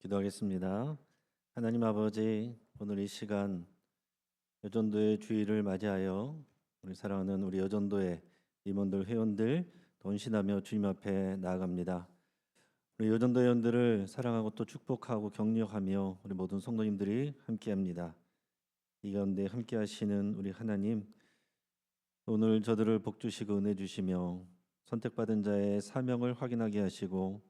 기도하겠습니다. 하나님 아버지, 오늘 이 시간 여전도의 주일을 맞이하여 우리 사랑하는 우리 여전도의 임원들, 회원들 don신하며 주님 앞에 나아갑니다. 우리 여전도 회원들을 사랑하고 또 축복하고 격려하며 우리 모든 성도님들이 함께합니다. 이 가운데 함께하시는 우리 하나님, 오늘 저들을 복 주시고 은혜 주시며 선택받은 자의 사명을 확인하게 하시고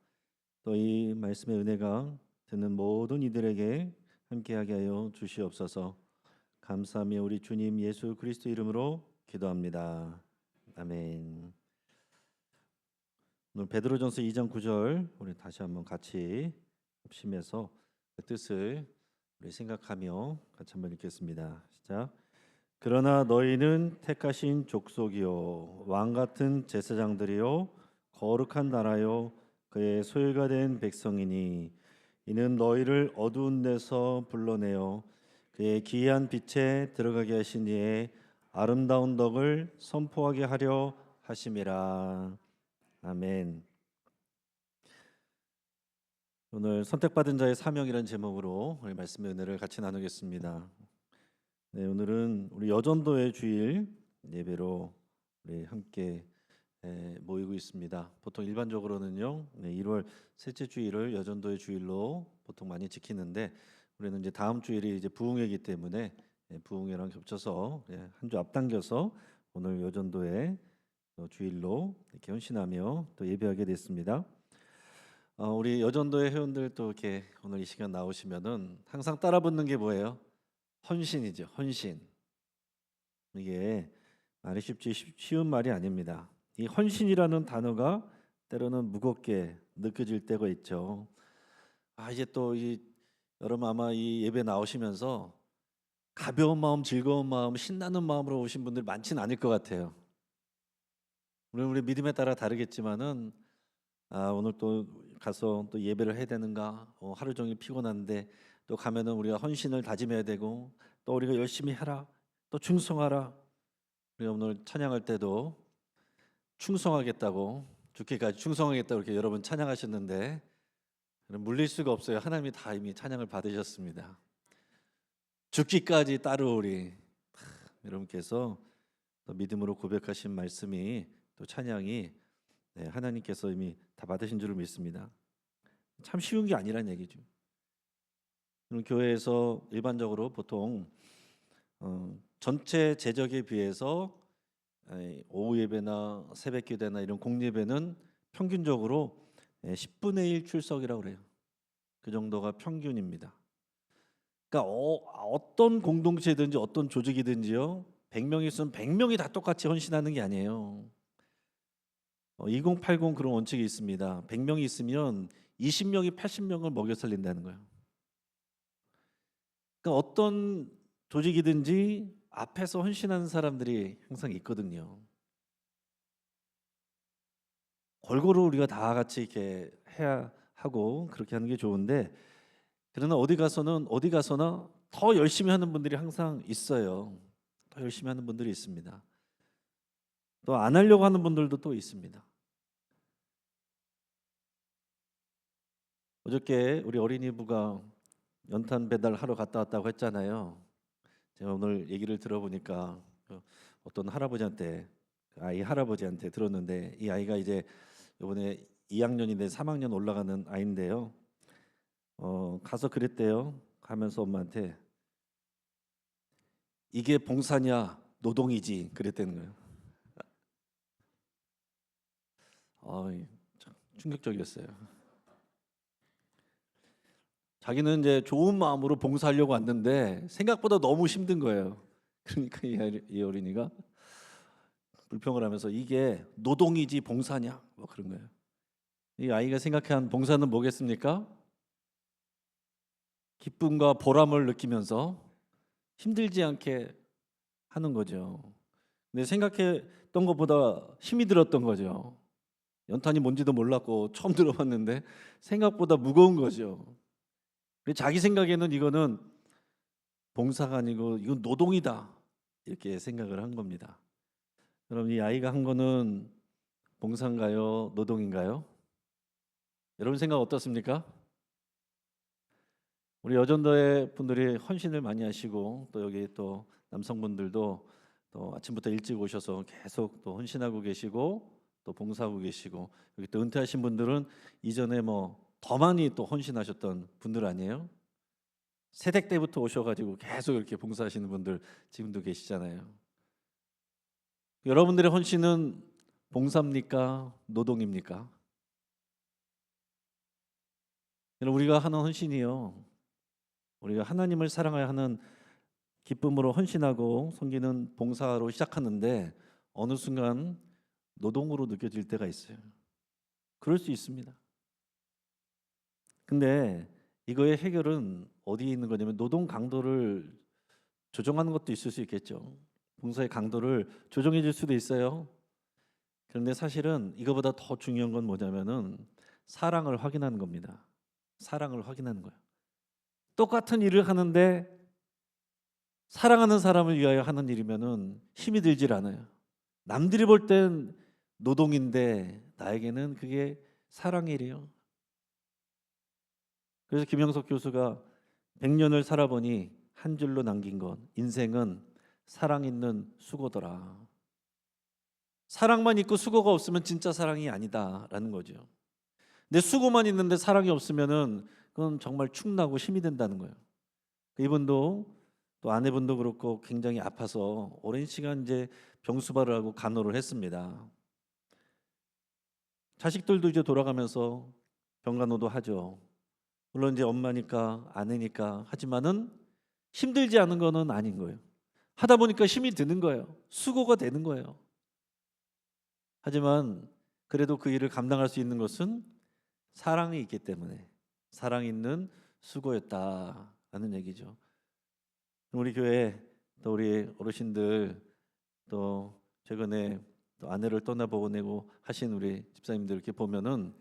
또 이 말씀의 은혜가 듣는 모든 이들에게 함께하게 하여 주시옵소서. 감사하며 우리 주님 예수 그리스도 이름으로 기도합니다. 아멘. 오늘 베드로전서 2장 9절 우리 다시 한번 같이 합심해서 그 뜻을 우리 생각하며 같이 한번 읽겠습니다. 시작. 그러나 너희는 택하신 족속이요 왕 같은 제사장들이요 거룩한 나라요 그의 소유가 된 백성이니 이는 너희를 어두운 데서 불러내어 그의 기이한 빛에 들어가게 하신 이의 아름다운 덕을 선포하게 하려 하심이라. 아멘. 오늘 선택받은 자의 사명이라는 제목으로 우리 말씀의 은혜를 같이 나누겠습니다. 네, 오늘은 우리 여전도의 주일 예배로 우리 함께 모이고 있습니다. 보통 일반적으로는요, 1월 셋째 주일을 여전도의 주일로 보통 많이 지키는데 우리는 이제 다음 주일이 이제 부흥회이기 때문에 부흥회랑 겹쳐서 한 주 앞당겨서 오늘 여전도의 주일로 이렇게 헌신하며 또 예배하게 됐습니다. 우리 여전도의 회원들 또 이렇게 오늘 이 시간 나오시면은 항상 따라붙는 게 뭐예요? 헌신이죠. 헌신. 이게 말이 쉬운 말이 아닙니다. 이 헌신이라는 단어가 때로는 무겁게 느껴질 때가 있죠. 이제 또 이 여러분 아마 이 예배 나오시면서 가벼운 마음, 즐거운 마음, 신나는 마음으로 오신 분들 많지는 않을 것 같아요. 물론 우리 믿음에 따라 다르겠지만은 오늘 또 가서 또 예배를 해야 되는가? 하루 종일 피곤한데 또 가면은 우리가 헌신을 다짐해야 되고 또 우리가 열심히 해라, 또 충성하라. 우리가 오늘 찬양할 때도 충성하겠다고 죽기까지 충성하겠다고 이렇게 여러분 찬양하셨는데 물릴 수가 없어요. 하나님이 다 이미 찬양을 받으셨습니다. 죽기까지 따르오리. 여러분께서 또 믿음으로 고백하신 말씀이 또 찬양이 하나님께서 이미 다 받으신 줄을 믿습니다. 참 쉬운 게 아니란 얘기죠. 교회에서 일반적으로 보통 전체 제적에 비해서 오후 예배나 새벽 기도나 이런 공예배는 평균적으로 10분의 1 출석이라고 그래요. 그 정도가 평균입니다. 그러니까 어떤 공동체든지 어떤 조직이든지요, 100명이 있으면 100명이 다 똑같이 헌신하는 게 아니에요. 2080 그런 원칙이 있습니다. 100명이 있으면 20명이 80명을 먹여 살린다는 거예요. 그러니까 어떤 조직이든지 앞에서 헌신하는 사람들이 항상 있거든요. 골고루 우리가 다 같이 이렇게 해야 하고 그렇게 하는 게 좋은데, 그러나 어디 가서나 더 열심히 하는 분들이 항상 있어요. 더 열심히 하는 분들이 있습니다. 또 안 하려고 하는 분들도 또 있습니다. 어저께 우리 어린이부가 연탄 배달하러 갔다 왔다고 했잖아요. 제가 오늘 얘기를 들어보니까 어떤 할아버지한테, 아이 할아버지한테 들었는데, 이 아이가 이제 이번에 2학년인데 3학년 올라가는 아이인데요. 가서 그랬대요. 가면서 엄마한테 이게 봉사냐 노동이지 그랬다는 거예요. 참 충격적이었어요. 자기는 이제 좋은 마음으로 봉사하려고 왔는데 생각보다 너무 힘든 거예요. 그러니까 이 어린이가 불평을 하면서 이게 노동이지 봉사냐 뭐 그런 거예요. 이 아이가 생각한 봉사는 뭐겠습니까? 기쁨과 보람을 느끼면서 힘들지 않게 하는 거죠. 근데 생각했던 것보다 힘이 들었던 거죠. 연탄이 뭔지도 몰랐고 처음 들어봤는데 생각보다 무거운 거죠. 자기 생각에는 이거는 봉사가 아니고 이건 노동이다 이렇게 생각을 한 겁니다. 여러분, 이 아이가 한 거는 봉사인가요? 노동인가요? 여러분 생각 어떻습니까? 우리 여전도의 분들이 헌신을 많이 하시고 또 여기 또 남성분들도 또 아침부터 일찍 오셔서 계속 또 헌신하고 계시고 또 봉사하고 계시고 여기 또 은퇴하신 분들은 이전에 뭐 더 많이 또 헌신하셨던 분들 아니에요? 세대 때부터 오셔가지고 계속 이렇게 봉사하시는 분들 지금도 계시잖아요. 여러분들의 헌신은 봉사입니까? 노동입니까? 여러분, 우리가 하는 헌신이요, 우리가 하나님을 사랑하여 하는 기쁨으로 헌신하고 섬기는 봉사로 시작하는데 어느 순간 노동으로 느껴질 때가 있어요. 그럴 수 있습니다. 근데 이거의 해결은 어디에 있는 거냐면 노동 강도를 조정하는 것도 있을 수 있겠죠. 봉사의 강도를 조정해 줄 수도 있어요. 그런데 사실은 이거보다 더 중요한 건 뭐냐면은 사랑을 확인하는 겁니다. 사랑을 확인하는 거예요. 똑같은 일을 하는데 사랑하는 사람을 위하여 하는 일이면은 힘이 들질 않아요. 남들이 볼 땐 노동인데 나에게는 그게 사랑의 일이에요. 그래서 김영석 교수가 100년을 살아보니 한 줄로 남긴 것, 인생은 사랑 있는 수고더라. 사랑만 있고 수고가 없으면 진짜 사랑이 아니다라는 거죠. 근데 수고만 있는데 사랑이 없으면은 그건 정말 축나고 힘이 된다는 거예요. 이분도 또 아내분도 그렇고 굉장히 아파서 오랜 시간 이제 병수발을 하고 간호를 했습니다. 자식들도 이제 돌아가면서 병간호도 하죠. 물론 이제 엄마니까 아내니까 하지만은 힘들지 않은 거는 아닌 거예요. 하다 보니까 힘이 드는 거예요. 수고가 되는 거예요. 하지만 그래도 그 일을 감당할 수 있는 것은 사랑이 있기 때문에 사랑 있는 수고였다라는 얘기죠. 우리 교회 또 우리 어르신들 또 최근에 또 아내를 떠나보내고 하신 우리 집사님들 이렇게 보면은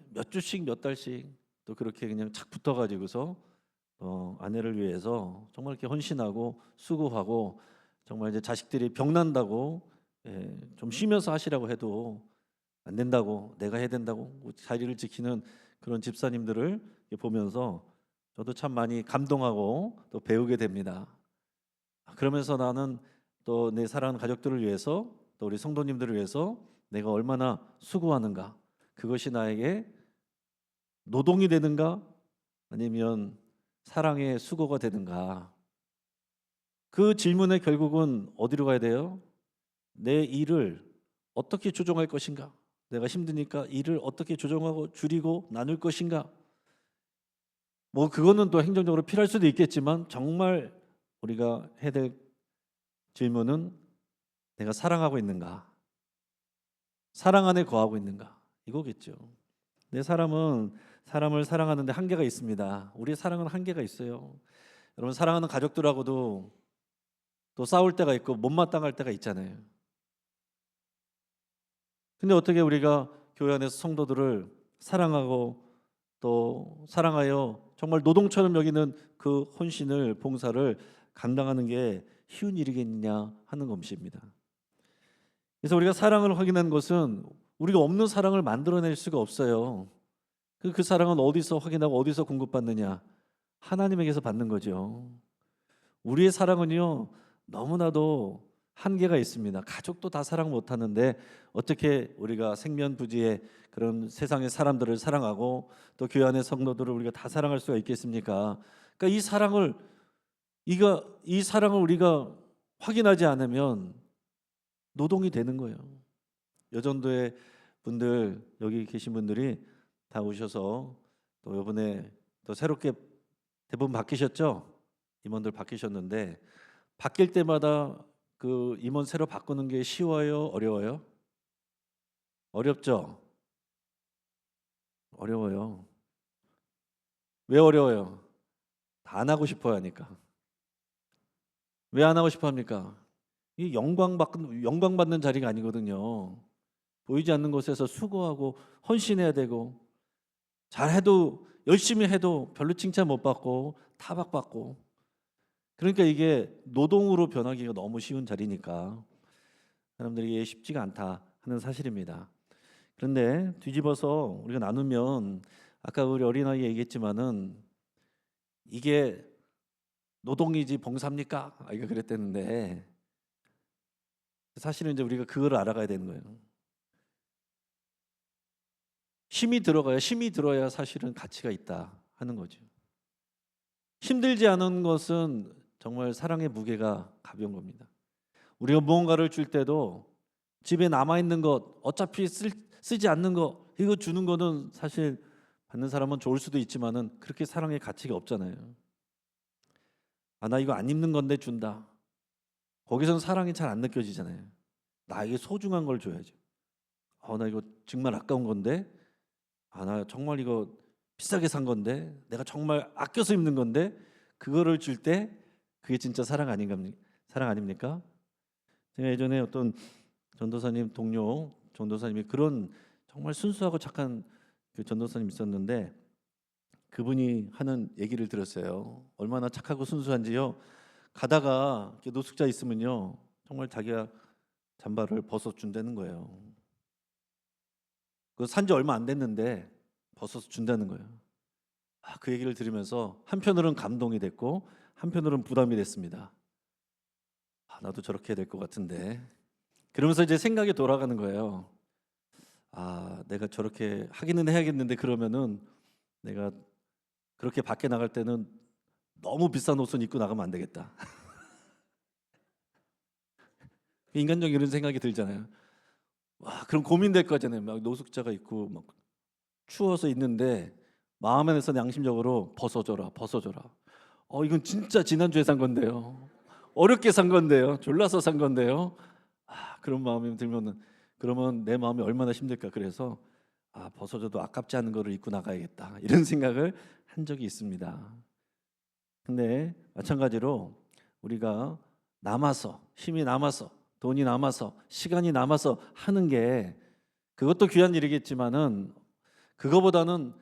몇 주씩 몇 달씩 또 그렇게 그냥 착 붙어가지고서 아내를 위해서 정말 이렇게 헌신하고 수고하고 정말 이제 자식들이 병 난다고 좀 쉬면서 하시라고 해도 안 된다고 내가 해야 된다고 자리를 지키는 그런 집사님들을 보면서 저도 참 많이 감동하고 또 배우게 됩니다. 그러면서 나는 또 내 사랑하는 가족들을 위해서 또 우리 성도님들을 위해서 내가 얼마나 수고하는가, 그것이 나에게 노동이 되는가 아니면 사랑의 수고가 되는가. 그 질문의 결국은 어디로 가야 돼요? 내 일을 어떻게 조정할 것인가? 내가 힘드니까 일을 어떻게 조정하고 줄이고 나눌 것인가? 뭐 그거는 또 행정적으로 필요할 수도 있겠지만 정말 우리가 해야 될 질문은 내가 사랑하고 있는가? 사랑 안에 거하고 있는가? 이거겠죠. 내 사람은 사람을 사랑하는데 한계가 있습니다. 우리의 사랑은 한계가 있어요. 여러분, 사랑하는 가족들하고도 또 싸울 때가 있고 못마땅할 때가 있잖아요. 근데 어떻게 우리가 교회 안에서 성도들을 사랑하고 또 사랑하여 정말 노동처럼 여기는 그 헌신을 봉사를 감당하는 게 쉬운 일이겠느냐 하는 것입니다. 그래서 우리가 사랑을 확인하는 것은 우리가 없는 사랑을 만들어낼 수가 없어요. 그 사랑은 어디서 확인하고 어디서 공급받느냐? 하나님에게서 받는 거죠. 우리의 사랑은요 너무나도 한계가 있습니다. 가족도 다 사랑 못하는데 어떻게 우리가 생면부지의 그런 세상의 사람들을 사랑하고 또 교회 안의 성도들을 우리가 다 사랑할 수가 있겠습니까? 그러니까 이 사랑을 우리가 확인하지 않으면 노동이 되는 거예요. 여전도의 분들 여기 계신 분들이 다 오셔서 또 이번에 또 새롭게 대부분 바뀌셨죠? 임원들 바뀌셨는데 바뀔 때마다 그 임원 새로 바꾸는 게 쉬워요? 어려워요? 어렵죠? 어려워요. 왜 어려워요? 다 안 하고 싶어 하니까. 왜 안 하고 싶어 합니까? 이 영광받는 자리가 아니거든요. 보이지 않는 곳에서 수고하고 헌신해야 되고 잘해도 열심히 해도 별로 칭찬 못 받고 타박받고 그러니까 이게 노동으로 변하기가 너무 쉬운 자리니까 사람들이 쉽지가 않다 하는 사실입니다. 그런데 뒤집어서 우리가 나누면 아까 우리 어린아이 얘기했지만은 이게 노동이지 봉사입니까? 이거 그랬대는데 사실은 이제 우리가 그거를 알아가야 되는 거예요. 힘이 들어야 사실은 가치가 있다 하는 거죠. 힘들지 않은 것은 정말 사랑의 무게가 가벼운 겁니다. 우리가 무언가를 줄 때도 집에 남아있는 것, 어차피 쓰지 않는 거, 이거 주는 거는 사실 받는 사람은 좋을 수도 있지만은 그렇게 사랑의 가치가 없잖아요. 나 이거 안 입는 건데 준다. 거기서는 사랑이 잘 안 느껴지잖아요. 나에게 소중한 걸 줘야죠. 나 이거 정말 아까운 건데, 나 정말 이거 비싸게 산 건데, 내가 정말 아껴서 입는 건데, 그거를 줄 때 그게 진짜 사랑 아닙니까? 제가 예전에 어떤 전도사님 동료 전도사님이 그런 정말 순수하고 착한 그 전도사님 있었는데 그분이 하는 얘기를 들었어요. 얼마나 착하고 순수한지요. 가다가 이렇게 노숙자 있으면요, 정말 자기가 잠바를 벗어 준다는 거예요. 그 산지 얼마 안 됐는데 벗어서 준다는 거예요. 그 얘기를 들으면서 한편으로는 감동이 됐고 한편으로는 부담이 됐습니다. 나도 저렇게 해야 될 것 같은데. 그러면서 이제 생각이 돌아가는 거예요. 내가 저렇게 하기는 해야겠는데 그러면은 내가 그렇게 밖에 나갈 때는 너무 비싼 옷은 입고 나가면 안 되겠다. 인간적인 이런 생각이 들잖아요. 그럼 고민될 거잖아요. 막 노숙자가 있고 막 추워서 있는데 마음 안에서 양심적으로 벗어줘라. 이건 진짜 지난주에 산 건데요. 어렵게 산 건데요. 졸라서 산 건데요. 그런 마음이 들면은 그러면 내 마음이 얼마나 힘들까. 그래서 벗어줘도 아깝지 않은 거를 입고 나가야겠다. 이런 생각을 한 적이 있습니다. 근데 마찬가지로 우리가 남아서 힘이 남아서 돈이 남아서 시간이 남아서 하는 게 그것도 귀한 일이겠지만은 그거보다는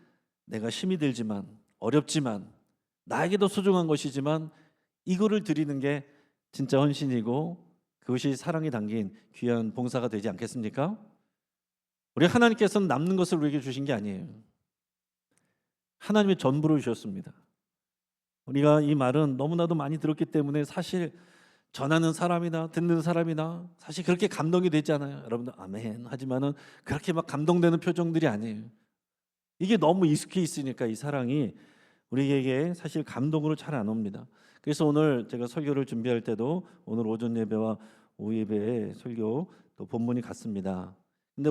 내가 힘이 들지만 어렵지만 나에게도 소중한 것이지만 이거를 드리는 게 진짜 헌신이고 그것이 사랑이 담긴 귀한 봉사가 되지 않겠습니까? 우리 하나님께서는 남는 것을 우리에게 주신 게 아니에요. 하나님의 전부를 주셨습니다. 우리가 이 말은 너무나도 많이 들었기 때문에 사실 전하는 사람이나 듣는 사람이나 사실 그렇게 감동이 되지 않아요. 여러분들 아멘 하지만은 그렇게 막 감동되는 표정들이 아니에요. 이게 너무 익숙해 있으니까 이 사랑이 우리에게 사실 감동으로 잘 안 옵니다. 그래서 오늘 제가 설교를 준비할 때도 오늘 오전 예배와 오후 예배에 설교 또 본문이 같습니다. 근데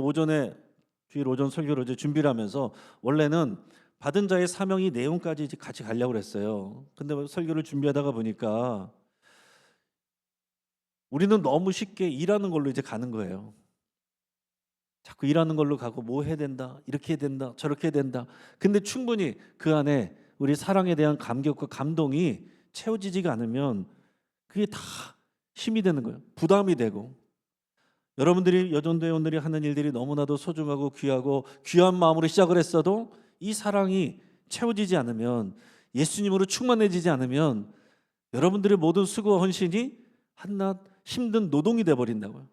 주일 오전 설교를 이제 준비를 하면서 원래는 받은 자의 사명이 내용까지 이제 같이 가려고 했어요. 근데 설교를 준비하다가 보니까 우리는 너무 쉽게 일하는 걸로 이제 가는 거예요. 자꾸 일하는 걸로 가고 뭐 해야 된다, 이렇게 해야 된다, 저렇게 해야 된다. 근데 충분히 그 안에 우리 사랑에 대한 감격과 감동이 채워지지가 않으면 그게 다 힘이 되는 거예요. 부담이 되고. 여러분들이 여전도회 원들이 하는 일들이 너무나도 소중하고 귀하고 귀한 마음으로 시작을 했어도 이 사랑이 채워지지 않으면 예수님으로 충만해지지 않으면 여러분들의 모든 수고와 헌신이 한낱 힘든 노동이 돼버린다고요.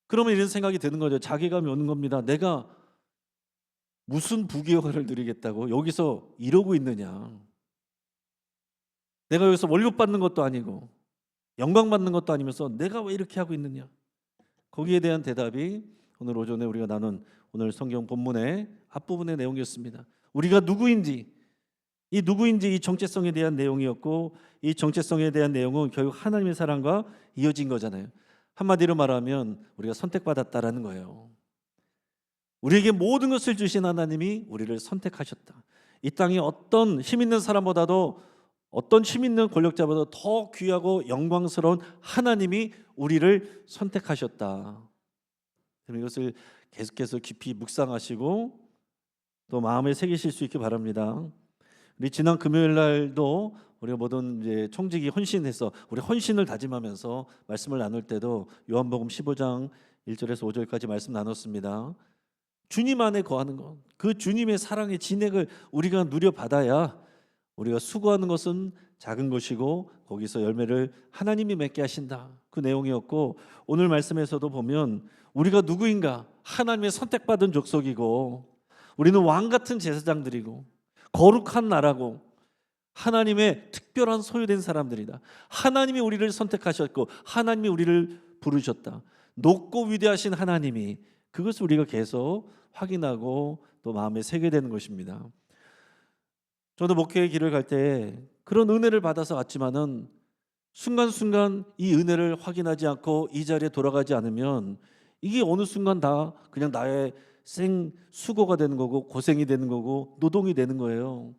그러면 이런 생각이 드는 거죠. 자괴감이 오는 겁니다. 내가 무슨 부귀영화를 누리겠다고 여기서 이러고 있느냐. 내가 여기서 월급 받는 것도 아니고 영광 받는 것도 아니면서 내가 왜 이렇게 하고 있느냐. 거기에 대한 대답이 오늘 오전에 우리가 나눈 오늘 성경 본문의 앞부분의 내용이었습니다. 우리가 누구인지 이 정체성에 대한 내용이었고 이 정체성에 대한 내용은 결국 하나님의 사랑과 이어진 거잖아요. 한마디로 말하면 우리가 선택받았다라는 거예요. 우리에게 모든 것을 주신 하나님이 우리를 선택하셨다. 이 땅에 어떤 힘 있는 사람보다도 어떤 힘 있는 권력자보다 더 귀하고 영광스러운 하나님이 우리를 선택하셨다. 이것을 계속해서 깊이 묵상하시고 또 마음에 새기실 수 있기 바랍니다. 우리 지난 금요일 날도 우리가 모든 이제 청지기 헌신해서 우리 헌신을 다짐하면서 말씀을 나눌 때도 요한복음 15장 1절에서 5절까지 말씀 나눴습니다. 주님 안에 거하는 것, 그 주님의 사랑의 진액을 우리가 누려받아야 우리가 수고하는 것은 작은 것이고 거기서 열매를 하나님이 맺게 하신다. 그 내용이었고 오늘 말씀에서도 보면 우리가 누구인가? 하나님의 선택받은 족속이고 우리는 왕 같은 제사장들이고 거룩한 나라고 하나님의 특별한 소유된 사람들이다. 하나님이 우리를 선택하셨고 하나님이 우리를 부르셨다. 높고 위대하신 하나님이, 그것을 우리가 계속 확인하고 또 마음에 새게 되는 것입니다. 저도 목회의 길을 갈 때 그런 은혜를 받아서 왔지만은 순간순간 이 은혜를 확인하지 않고 이 자리에 돌아가지 않으면 이게 어느 순간 다 그냥 나의 수고가 되는 거고 고생이 되는 거고 노동이 되는 거예요.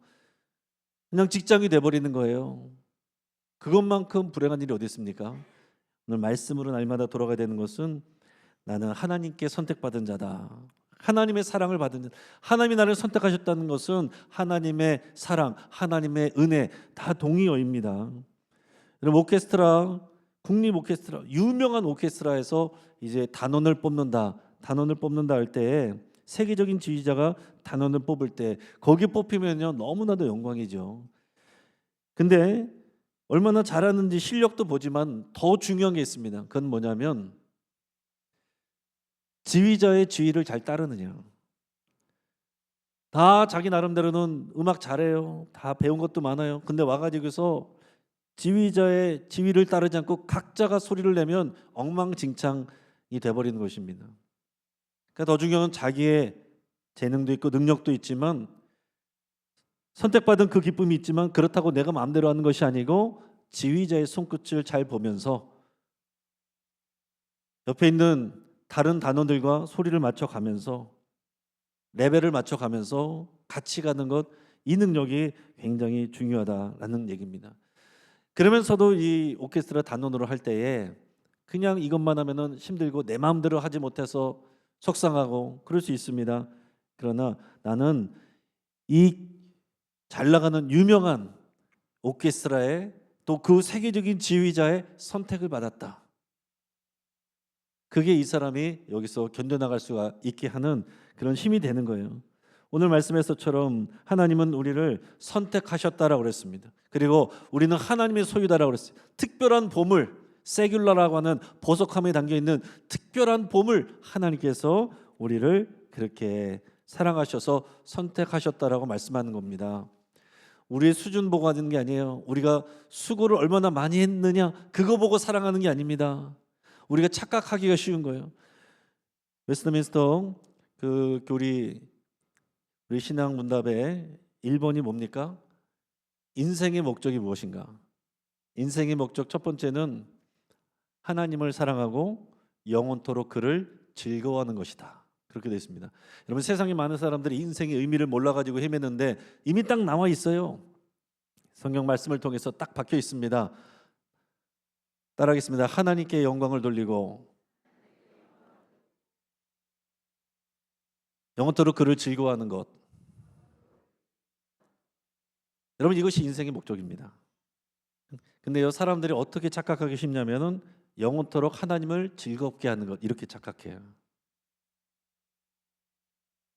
그냥 직장이 돼버리는 거예요. 그것만큼 불행한 일이 어디 있습니까? 오늘 말씀으로 날마다 돌아가야 되는 것은 나는 하나님께 선택받은 자다. 하나님의 사랑을 받은 자다. 하나님이 나를 선택하셨다는 것은 하나님의 사랑, 하나님의 은혜 다 동의어입니다. 여러분, 오케스트라, 국립 오케스트라, 유명한 오케스트라에서 이제 단원을 뽑는다 할 때 세계적인 지휘자가 단원을 뽑을 때 거기 뽑히면요 너무나도 영광이죠. 근데 얼마나 잘하는지 실력도 보지만 더 중요한 게 있습니다. 그건 뭐냐면 지휘자의 지휘를 잘 따르느냐. 다 자기 나름대로는 음악 잘해요. 다 배운 것도 많아요. 근데 와가지고서 지휘자의 지휘를 따르지 않고 각자가 소리를 내면 엉망진창이 돼버리는 것입니다. 그러니까 더 중요한 건 자기의 재능도 있고 능력도 있지만 선택받은 그 기쁨이 있지만 그렇다고 내가 마음대로 하는 것이 아니고 지휘자의 손끝을 잘 보면서 옆에 있는 다른 단원들과 소리를 맞춰가면서 레벨을 맞춰가면서 같이 가는 것, 이 능력이 굉장히 중요하다라는 얘기입니다. 그러면서도 이 오케스트라 단원으로 할 때에 그냥 이것만 하면은 힘들고 내 마음대로 하지 못해서 속상하고 그럴 수 있습니다. 그러나 나는 이 잘 나가는 유명한 오케스트라의 또 그 세계적인 지휘자의 선택을 받았다. 그게 이 사람이 여기서 견뎌나갈 수가 있게 하는 그런 힘이 되는 거예요. 오늘 말씀에서처럼 하나님은 우리를 선택하셨다라고 그랬습니다. 그리고 우리는 하나님의 소유다라고 그랬어요. 특별한 보물, 세귤라라고 하는 보석함에 담겨있는 특별한 보물, 하나님께서 우리를 그렇게 사랑하셔서 선택하셨다라고 말씀하는 겁니다. 우리의 수준 보고 하는 게 아니에요. 우리가 수고를 얼마나 많이 했느냐 그거 보고 사랑하는 게 아닙니다. 우리가 착각하기가 쉬운 거예요. 웨스트민스터 그 우리 신앙 문답의 1번이 뭡니까? 인생의 목적이 무엇인가? 인생의 목적 첫 번째는 하나님을 사랑하고 영원토록 그를 즐거워하는 것이다. 그렇게 되어 있습니다. 여러분, 세상에 많은 사람들이 인생의 의미를 몰라가지고 헤매는데 이미 딱 나와 있어요. 성경 말씀을 통해서 딱 박혀 있습니다. 따라하겠습니다. 하나님께 영광을 돌리고 영원토록 그를 즐거워하는 것. 여러분, 이것이 인생의 목적입니다. 근데요, 사람들이 어떻게 착각하기 쉽냐면은 영원토록 하나님을 즐겁게 하는 것, 이렇게 착각해요.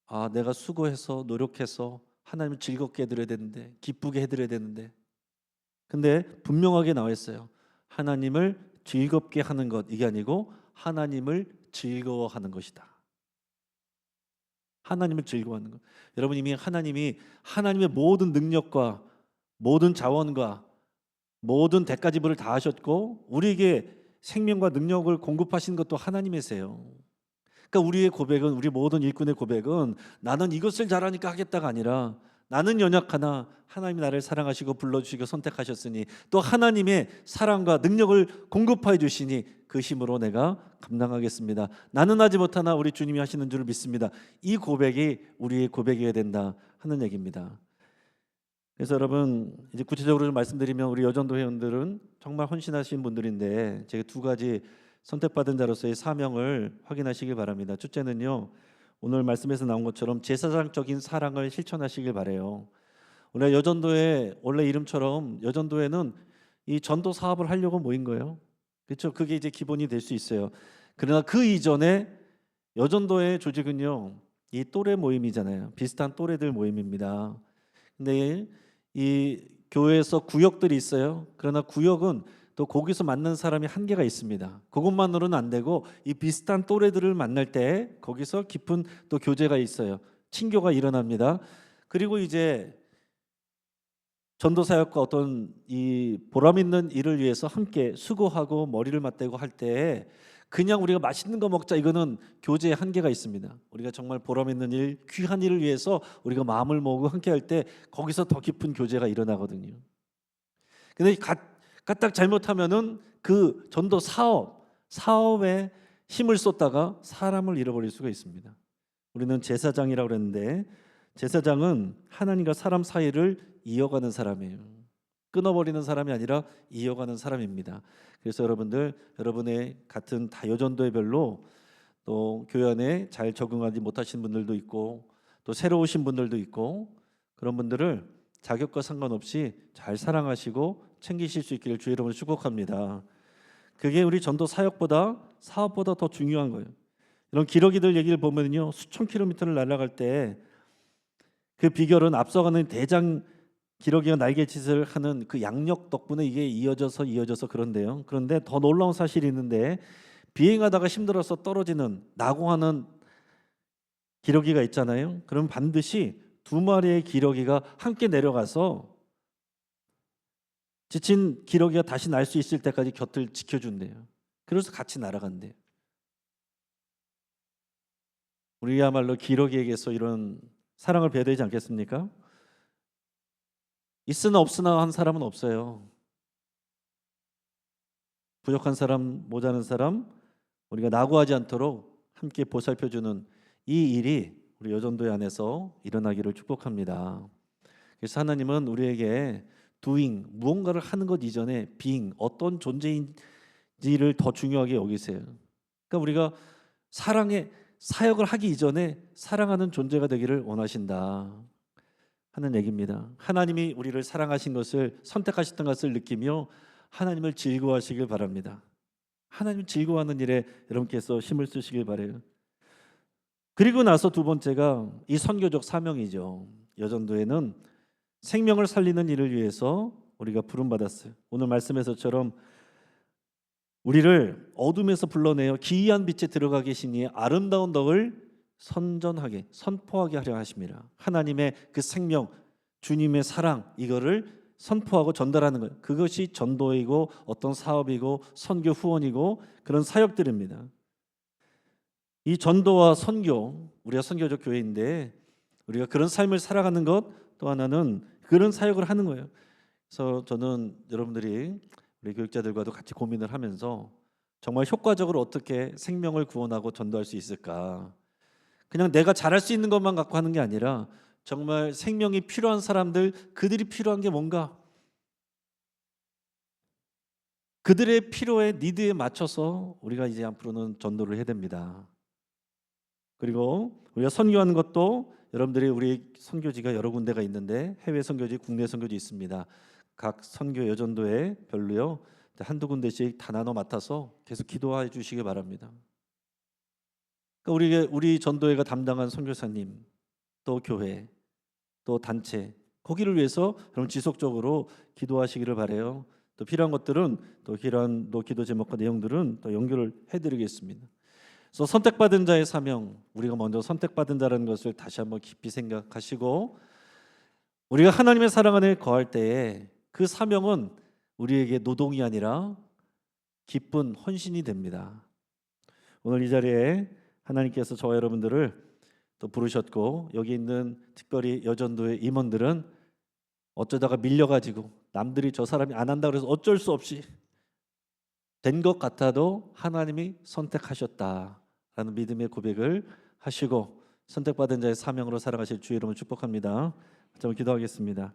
아, 내가 수고해서 노력해서 하나님을 즐겁게 해드려야 되는데, 기쁘게 해드려야 되는데, 근데 분명하게 나와 있어요. 하나님을 즐겁게 하는 것, 이게 아니고 하나님을 즐거워하는 것이다. 하나님을 즐거워하는 것. 여러분, 이미 하나님이 하나님의 모든 능력과 모든 자원과 모든 대가 지불을 다 하셨고 우리에게 생명과 능력을 공급하신 것도 하나님이세요. 그러니까 우리의 고백은, 우리 모든 일꾼의 고백은 나는 이것을 잘하니까 하겠다가 아니라 나는 연약하나 하나님이 나를 사랑하시고 불러주시고 선택하셨으니 또 하나님의 사랑과 능력을 공급하여 주시니 그 힘으로 내가 감당하겠습니다. 나는 하지 못하나 우리 주님이 하시는 줄 믿습니다. 이 고백이 우리의 고백이어야 된다 하는 얘기입니다. 그래서 여러분, 이제 구체적으로 좀 말씀드리면 우리 여전도 회원들은 정말 헌신하신 분들인데 제가 두 가지 선택받은 자로서의 사명을 확인하시길 바랍니다. 첫째는요, 오늘 말씀에서 나온 것처럼 제사장적인 사랑을 실천하시길 바래요. 우리가 여전도의 원래 이름처럼 여전도에는 이 전도 사업을 하려고 모인 거예요. 그렇죠? 그게 이제 기본이 될 수 있어요. 그러나 그 이전에 여전도의 조직은요, 이 또래 모임이잖아요. 비슷한 또래들 모임입니다. 근데 이 교회에서 구역들이 있어요. 그러나 구역은 또 거기서 만난 사람이 한계가 있습니다. 그것만으로는 안 되고 이 비슷한 또래들을 만날 때 거기서 깊은 또 교제가 있어요. 친교가 일어납니다. 그리고 이제 전도 사역과 어떤 이 보람 있는 일을 위해서 함께 수고하고 머리를 맞대고 할 때 그냥 우리가 맛있는 거 먹자, 이거는 교제의 한계가 있습니다. 우리가 정말 보람 있는 일, 귀한 일을 위해서 우리가 마음을 모으고 함께 할 때 거기서 더 깊은 교제가 일어나거든요. 근데 까딱 잘못하면은 그 전도 사업에 힘을 쏟다가 사람을 잃어버릴 수가 있습니다. 우리는 제사장이라고 그랬는데, 제사장은 하나님과 사람 사이를 이어가는 사람이에요. 끊어버리는 사람이 아니라 이어가는 사람입니다. 그래서 여러분의 같은 다여전도의 별로 또 교회 안에 잘 적응하지 못하신 분들도 있고 또 새로 오신 분들도 있고, 그런 분들을 자격과 상관없이 잘 사랑하시고 챙기실 수 있기를 주의 이름으로 축복합니다. 그게 우리 전도 사역보다 사업보다 더 중요한 거예요. 이런 기러기들 얘기를 보면요, 수천 킬로미터를 날아갈 때 그 비결은 앞서가는 대장 기러기가 날갯짓을 하는 그 양력 덕분에 이게 이어져서 그런데요. 그런데 더 놀라운 사실이 있는데, 비행하다가 힘들어서 떨어지는 낙오하는 기러기가 있잖아요. 그럼 반드시 두 마리의 기러기가 함께 내려가서 지친 기러기가 다시 날 수 있을 때까지 곁을 지켜준대요. 그래서 같이 날아간대요. 우리야말로 기러기에게서 이런 사랑을 배워야 되지 않겠습니까? 있으나 없으나 한 사람은 없어요. 부족한 사람, 모자란 사람, 우리가 낙오하지 않도록 함께 보살펴주는 이 일이 우리 여전도회 안에서 일어나기를 축복합니다. 그래서 하나님은 우리에게 doing, 무언가를 하는 것 이전에 being, 어떤 존재인지를 더 중요하게 여기세요. 그러니까 우리가 사역을 하기 이전에 사랑하는 존재가 되기를 원하신다 하는 얘기입니다. 하나님이 우리를 사랑하신 것을, 선택하셨던 것을 느끼며 하나님을 즐거워하시길 바랍니다. 하나님 즐거워하는 일에 여러분께서 힘을 쓰시길 바라요. 그리고 나서 두 번째가 이 선교적 사명이죠. 여전도에는 생명을 살리는 일을 위해서 우리가 부름받았어요. 오늘 말씀에서처럼 우리를 어둠에서 불러내어 기이한 빛에 들어가 계시니 아름다운 덕을 선전하게, 선포하게 하려 하십니다. 하나님의 그 생명, 주님의 사랑, 이거를 선포하고 전달하는 거예요. 그것이 전도이고 어떤 사업이고 선교 후원이고 그런 사역들입니다. 이 전도와 선교, 우리가 선교적 교회인데 우리가 그런 삶을 살아가는 것, 또 하나는 그런 사역을 하는 거예요. 그래서 저는 여러분들이 우리 교육자들과도 같이 고민을 하면서 정말 효과적으로 어떻게 생명을 구원하고 전도할 수 있을까, 그냥 내가 잘할 수 있는 것만 갖고 하는 게 아니라 정말 생명이 필요한 사람들, 그들이 필요한 게 뭔가, 그들의 필요에, 니드에 맞춰서 우리가 이제 앞으로는 전도를 해야 됩니다. 그리고 우리가 선교하는 것도, 여러분들이 우리 선교지가 여러 군데가 있는데 해외 선교지, 국내 선교지 있습니다. 각 선교 여전도에 별로요 한두 군데씩 다 나눠 맡아서 계속 기도해 주시기 바랍니다. 그러니까 우리 전도회가 담당한 선교사님, 또 교회, 또 단체, 거기를 위해서 여러분 지속적으로 기도하시기를 바래요. 또 필요한 것들은 또 기도 제목과 내용들은 또 연결을 해드리겠습니다. 그래서 선택받은 자의 사명, 우리가 먼저 선택받은 자라는 것을 다시 한번 깊이 생각하시고, 우리가 하나님의 사랑 안에 거할 때에 그 사명은 우리에게 노동이 아니라 기쁜 헌신이 됩니다. 오늘 이 자리에 하나님께서 저와 여러분들을 또 부르셨고, 여기 있는 특별히 여전도의 임원들은 어쩌다가 밀려가지고 남들이 저 사람이 안 한다 그래서 어쩔 수 없이 된 것 같아도 하나님이 선택하셨다라는 믿음의 고백을 하시고 선택받은 자의 사명으로 살아가실 주의 이름을 축복합니다. 좀 기도하겠습니다.